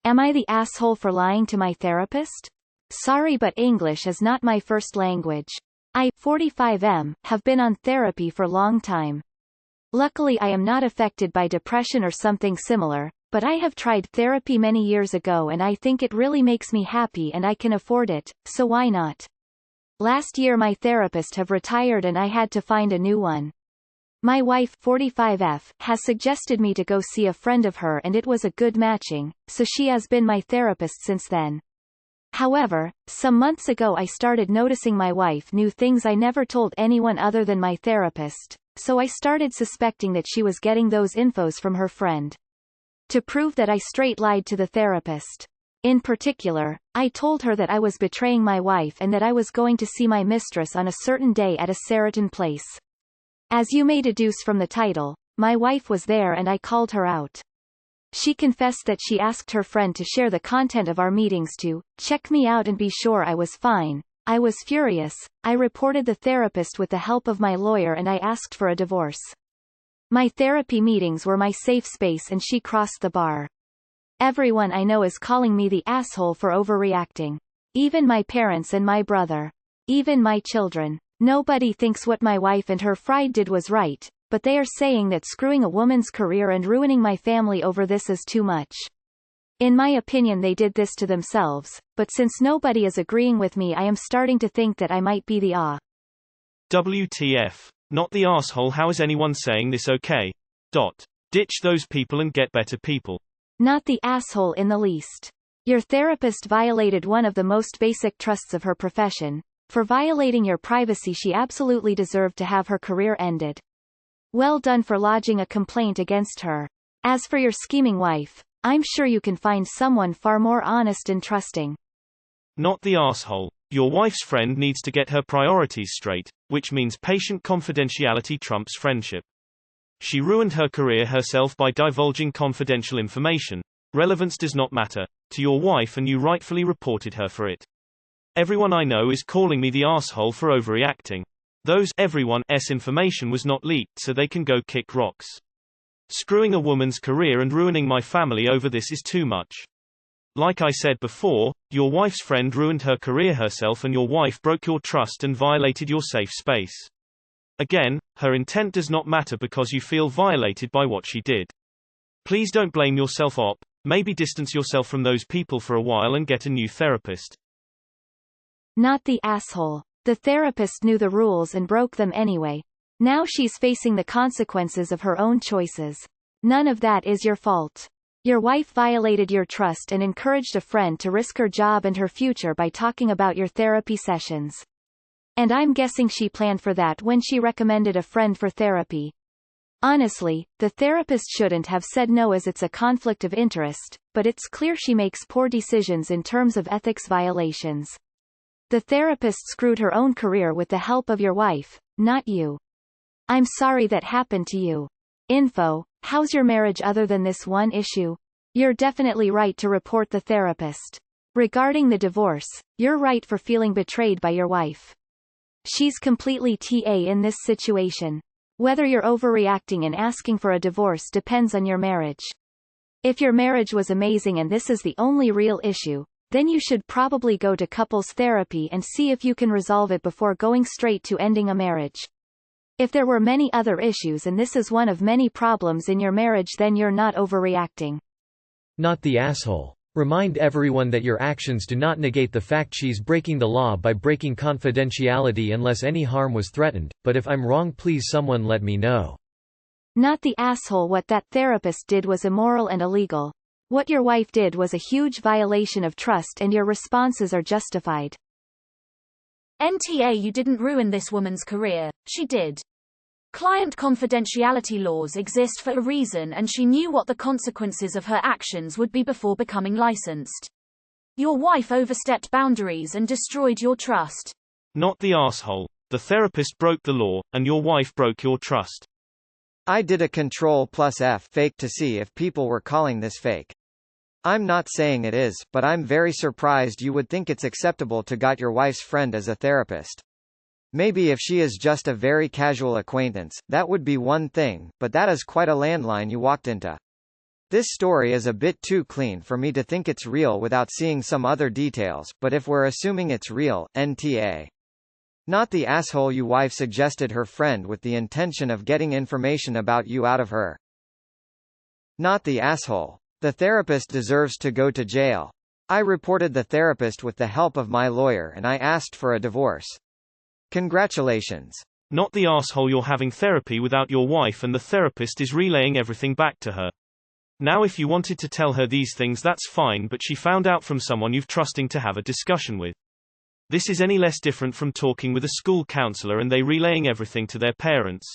Am I the asshole for lying to my therapist? Sorry, but English is not my first language. I, 45M, have been on therapy for long time. Luckily I am not affected by depression or something similar, but I have tried therapy many years ago and I think it really makes me happy and I can afford it, so why not? Last year my therapist have retired and I had to find a new one. My wife, 45F, has suggested me to go see a friend of her and it was a good matching, so she has been my therapist since then. However, some months ago I started noticing my wife knew things I never told anyone other than my therapist, so I started suspecting that she was getting those infos from her friend. To prove that I straight lied to the therapist. In particular, I told her that I was betraying my wife and that I was going to see my mistress on a certain day at a certain place. As you may deduce from the title, my wife was there and I called her out. She confessed that she asked her friend to share the content of our meetings to check me out and be sure I was fine. I was furious. I reported the therapist with the help of my lawyer and I asked for a divorce. My therapy meetings were my safe space and she crossed the bar. Everyone I know is calling me the asshole for overreacting. Even my parents and my brother. Even my children. Nobody thinks what my wife and her friend did was right, but they are saying that screwing a woman's career and ruining my family over this is too much. In my opinion they did this to themselves, but since nobody is agreeing with me I am starting to think that I might be the WTF. Not the asshole. How is anyone saying this okay? Ditch those people and get better people. Not the asshole in the least. Your therapist violated one of the most basic trusts of her profession. For violating your privacy she absolutely deserved to have her career ended. Well done for lodging a complaint against her. As for your scheming wife, I'm sure you can find someone far more honest and trusting. Not the asshole. Your wife's friend needs to get her priorities straight, which means patient confidentiality trumps friendship. She ruined her career herself by divulging confidential information. Relevance does not matter to your wife and you rightfully reported her for it. Everyone I know is calling me the asshole for overreacting. Everyone's information was not leaked so they can go kick rocks. Screwing a woman's career and ruining my family over this is too much. Like I said before, your wife's friend ruined her career herself and your wife broke your trust and violated your safe space. Again, her intent does not matter because you feel violated by what she did. Please don't blame yourself. Maybe distance yourself from those people for a while and get a new therapist. Not the asshole. The therapist knew the rules and broke them anyway. Now she's facing the consequences of her own choices. None of that is your fault. Your wife violated your trust and encouraged a friend to risk her job and her future by talking about your therapy sessions. And I'm guessing she planned for that when she recommended a friend for therapy. Honestly, the therapist shouldn't have said no as it's a conflict of interest, but it's clear she makes poor decisions in terms of ethics violations. The therapist screwed her own career with the help of your wife, not you. I'm sorry that happened to you. Info: how's your marriage other than this one issue? You're definitely right to report the therapist. Regarding the divorce, you're right for feeling betrayed by your wife. She's completely TA in this situation. Whether you're overreacting and asking for a divorce depends on your marriage. If your marriage was amazing and this is the only real issue, then you should probably go to couples therapy and see if you can resolve it before going straight to ending a marriage. If there were many other issues and this is one of many problems in your marriage, then you're not overreacting. Not the asshole. Remind everyone that your actions do not negate the fact she's breaking the law by breaking confidentiality unless any harm was threatened, but if I'm wrong please someone let me know. Not the asshole. What that therapist did was immoral and illegal. What your wife did was a huge violation of trust and your responses are justified. NTA, you didn't ruin this woman's career, she did. Client confidentiality laws exist for a reason and she knew what the consequences of her actions would be before becoming licensed. Your wife overstepped boundaries and destroyed your trust. Not the asshole. The therapist broke the law, and your wife broke your trust. I did a Ctrl+F fake to see if people were calling this fake. I'm not saying it is, but I'm very surprised you would think it's acceptable to got your wife's friend as a therapist. Maybe if she is just a very casual acquaintance, that would be one thing, but that is quite a landline you walked into. This story is a bit too clean for me to think it's real without seeing some other details, but if we're assuming it's real, NTA. Not the asshole you wife suggested her friend with the intention of getting information about you out of her. Not the asshole. The therapist deserves to go to jail. I reported the therapist with the help of my lawyer and I asked for a divorce. Congratulations. Not the asshole you're having therapy without your wife and the therapist is relaying everything back to her. Now if you wanted to tell her these things that's fine, but she found out from someone you've trusting to have a discussion with. This is any less different from talking with a school counselor and they relaying everything to their parents.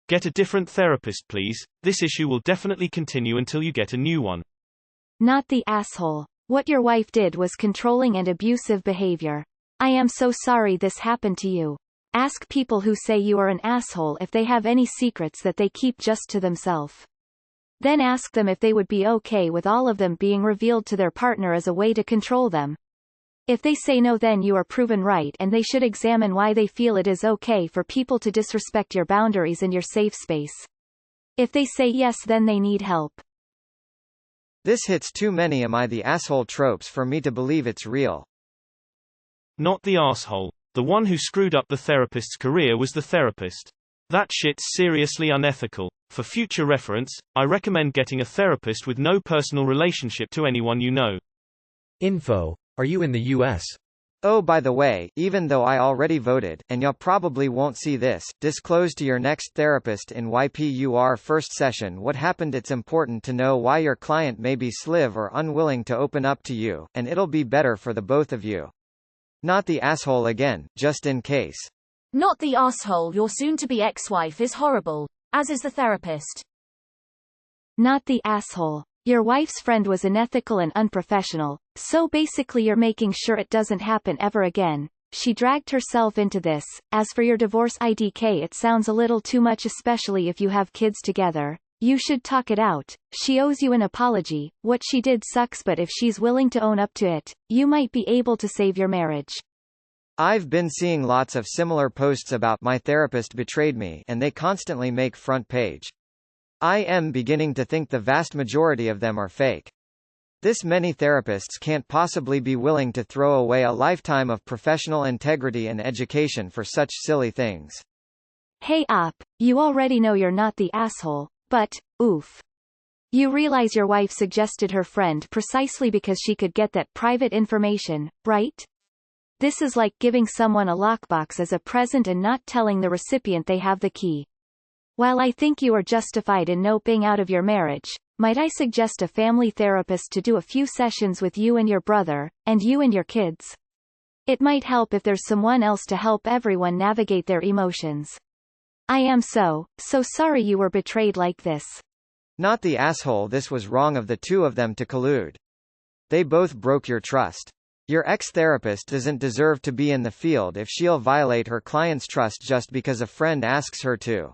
Get a different therapist please, this issue will definitely continue until you get a new one. Not the asshole. What your wife did was controlling and abusive behavior. I am so sorry this happened to you. Ask people who say you are an asshole if they have any secrets that they keep just to themselves. Then ask them if they would be okay with all of them being revealed to their partner as a way to control them. If they say no, then you are proven right and they should examine why they feel it is okay for people to disrespect your boundaries and your safe space. If they say yes, then they need help. This hits too many am I the asshole tropes for me to believe it's real. Not the asshole. The one who screwed up the therapist's career was the therapist. That shit's seriously unethical. For future reference, I recommend getting a therapist with no personal relationship to anyone you know. Info. Are you in the U.S.? Oh, by the way, even though I already voted, and you probably won't see this, disclose to your next therapist in YPUR first session what happened. It's important to know why your client may be sliv or unwilling to open up to you, and it'll be better for the both of you. Not the asshole again, just in case. Not the asshole your soon-to-be ex-wife is horrible, as is the therapist. Not the asshole. Your wife's friend was unethical and unprofessional, so basically you're making sure it doesn't happen ever again. She dragged herself into this. As for your divorce IDK, it sounds a little too much, especially if you have kids together. You should talk it out. She owes you an apology. What she did sucks, but if she's willing to own up to it, you might be able to save your marriage. I've been seeing lots of similar posts about my therapist betrayed me and they constantly make front page. I am beginning to think the vast majority of them are fake. This many therapists can't possibly be willing to throw away a lifetime of professional integrity and education for such silly things. Hey op, you already know you're not the asshole, but, oof. You realize your wife suggested her friend precisely because she could get that private information, right? This is like giving someone a lockbox as a present and not telling the recipient they have the key. While I think you are justified in noping out of your marriage, might I suggest a family therapist to do a few sessions with you and your brother, and you and your kids? It might help if there's someone else to help everyone navigate their emotions. I am so sorry you were betrayed like this. Not the asshole. This was wrong of the two of them to collude. They both broke your trust. Your ex-therapist doesn't deserve to be in the field if she'll violate her client's trust just because a friend asks her to.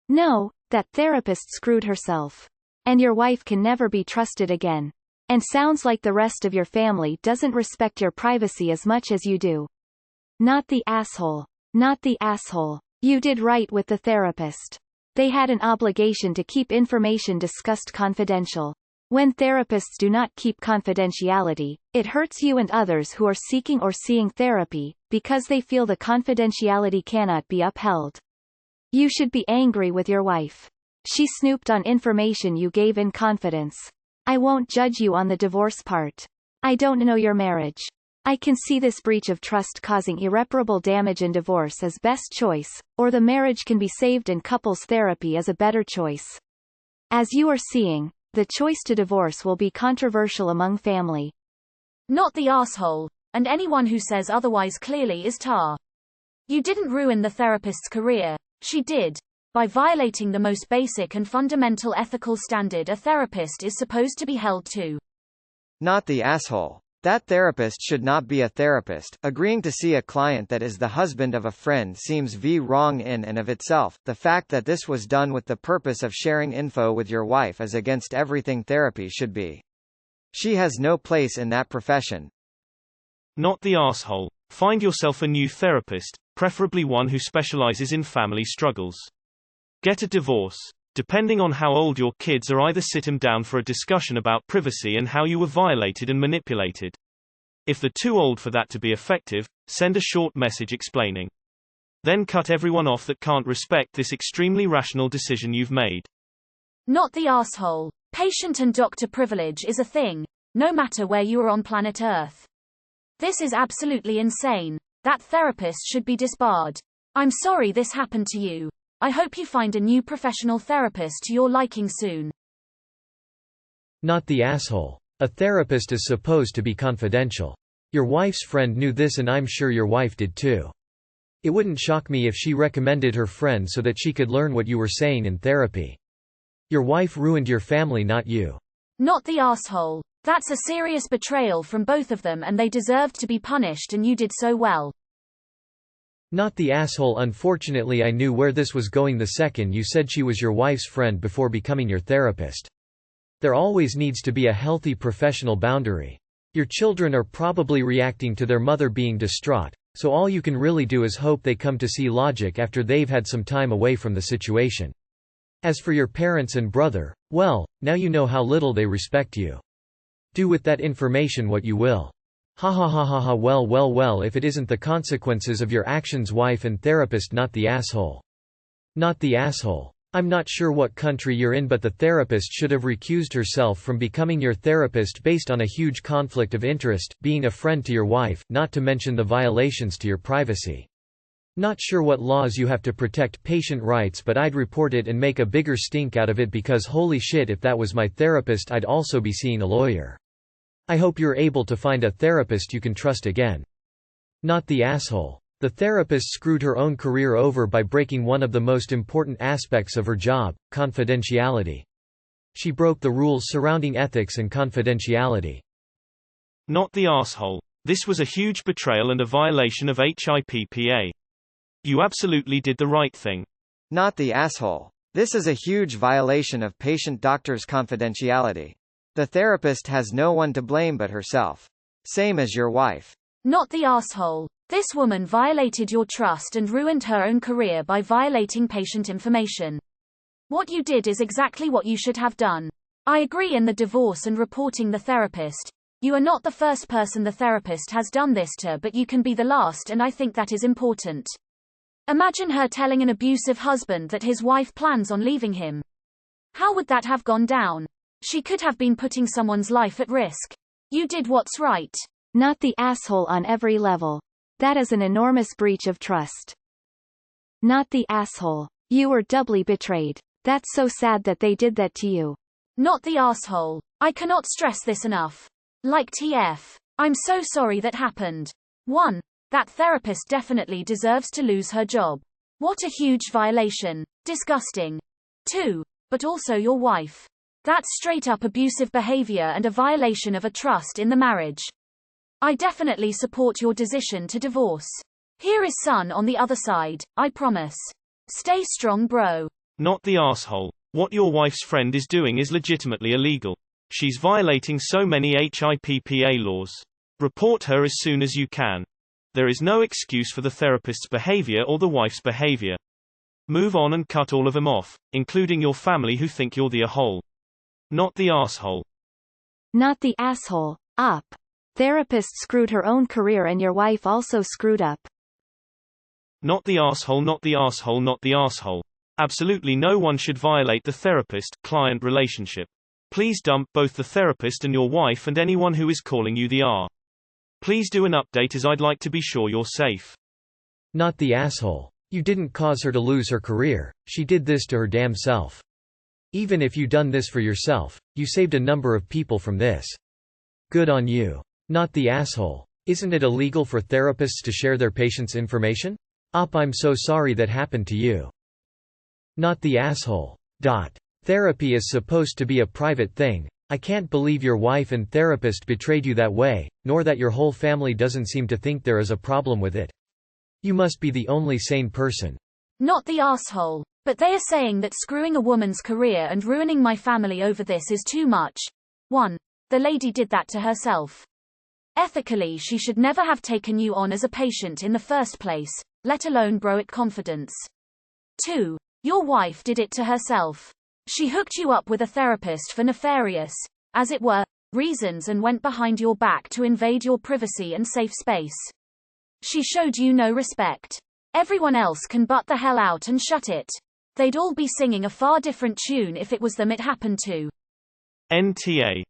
No, that therapist screwed herself. And your wife can never be trusted again. And sounds like the rest of your family doesn't respect your privacy as much as you do. Not the asshole. Not the asshole. You did right with the therapist. They had an obligation to keep information discussed confidential. When therapists do not keep confidentiality, it hurts you and others who are seeking or seeing therapy, because they feel the confidentiality cannot be upheld. You should be angry with your wife. She snooped on information you gave in confidence. I won't judge you on the divorce part. I don't know your marriage. I can see this breach of trust causing irreparable damage and divorce as best choice, or the marriage can be saved and couples therapy is a better choice. As you are seeing, the choice to divorce will be controversial among family. Not the asshole, and anyone who says otherwise clearly is tar. You didn't ruin the therapist's career. She did. By violating the most basic and fundamental ethical standard a therapist is supposed to be held to. Not the asshole. That therapist should not be a therapist. Agreeing to see a client that is the husband of a friend seems wrong in and of itself. The fact that this was done with the purpose of sharing info with your wife is against everything therapy should be. She has no place in that profession. Not the asshole. Find yourself a new therapist, preferably one who specializes in family struggles. Get a divorce. Depending on how old your kids are, either sit them down for a discussion about privacy and how you were violated and manipulated. If they're too old for that to be effective, send a short message explaining. Then cut everyone off that can't respect this extremely rational decision you've made. Not the asshole. Patient and doctor privilege is a thing, no matter where you are on planet Earth. This is absolutely insane. That therapist should be disbarred. I'm sorry this happened to you. I hope you find a new professional therapist to your liking soon. Not the asshole. A therapist is supposed to be confidential. Your wife's friend knew this, and I'm sure your wife did too. It wouldn't shock me if she recommended her friend so that she could learn what you were saying in therapy. Your wife ruined your family, not you. Not the asshole. That's a serious betrayal from both of them, and they deserved to be punished, and you did so well. Not the asshole. Unfortunately, I knew where this was going the second you said she was your wife's friend before becoming your therapist. There always needs to be a healthy professional boundary. Your children are probably reacting to their mother being distraught, so all you can really do is hope they come to see logic after they've had some time away from the situation. As for your parents and brother, well, now you know how little they respect you. Do with that information what you will. Ha ha ha ha ha. Well, if it isn't the consequences of your actions, wife and therapist. Not the asshole. Not the asshole. I'm not sure what country you're in, but the therapist should have recused herself from becoming your therapist based on a huge conflict of interest, being a friend to your wife, not to mention the violations to your privacy. Not sure what laws you have to protect patient rights, but I'd report it and make a bigger stink out of it, because holy shit, if that was my therapist, I'd also be seeing a lawyer. I hope you're able to find a therapist you can trust again. Not the asshole. The therapist screwed her own career over by breaking one of the most important aspects of her job, confidentiality. She broke the rules surrounding ethics and confidentiality. Not the asshole. This was a huge betrayal and a violation of HIPAA. You absolutely did the right thing. Not the asshole. This is a huge violation of patient-doctor's confidentiality. The therapist has no one to blame but herself. Same as your wife. Not the asshole. This woman violated your trust and ruined her own career by violating patient information. What you did is exactly what you should have done. I agree in the divorce and reporting the therapist. You are not the first person the therapist has done this to, but you can be the last, and I think that is important. Imagine her telling an abusive husband that his wife plans on leaving him. How would that have gone down? She could have been putting someone's life at risk. You did what's right. Not the asshole on every level. That is an enormous breach of trust. Not the asshole. You were doubly betrayed. That's so sad that they did that to you. Not the asshole. I cannot stress this enough. Like TF. I'm so sorry that happened. 1. That therapist definitely deserves to lose her job. What a huge violation. Disgusting. 2. But also your wife. That's straight up abusive behavior and a violation of a trust in the marriage. I definitely support your decision to divorce. Here is Sun on the other side, I promise. Stay strong, bro. Not the asshole. What your wife's friend is doing is legitimately illegal. She's violating so many HIPAA laws. Report her as soon as you can. There is no excuse for the therapist's behavior or the wife's behavior. Move on and cut all of them off, including your family who think you're the a-hole. Not the asshole. Not the asshole. Up. Therapist screwed her own career and your wife also screwed up. Not the asshole. Not the asshole. Not the asshole. Absolutely no one should violate the therapist-client relationship. Please dump both the therapist and your wife and anyone who is calling you the R. Please do an update, as I'd like to be sure you're safe. Not the asshole. You didn't cause her to lose her career. She did this to her damn self. Even if you done this for yourself, you saved a number of people from this. Good on you. Not the asshole. Isn't it illegal for therapists to share their patients' information? I'm so sorry that happened to you. Not the asshole. Therapy is supposed to be a private thing. I can't believe your wife and therapist betrayed you that way, nor that your whole family doesn't seem to think there is a problem with it. You must be the only sane person. Not the asshole. But they are saying that screwing a woman's career and ruining my family over this is too much. 1. The lady did that to herself. Ethically, she should never have taken you on as a patient in the first place, let alone grow it confidence. 2. Your wife did it to herself. She hooked you up with a therapist for nefarious, as it were, reasons and went behind your back to invade your privacy and safe space. She showed you no respect. Everyone else can butt the hell out and shut it. They'd all be singing a far different tune if it was them it happened to. NTA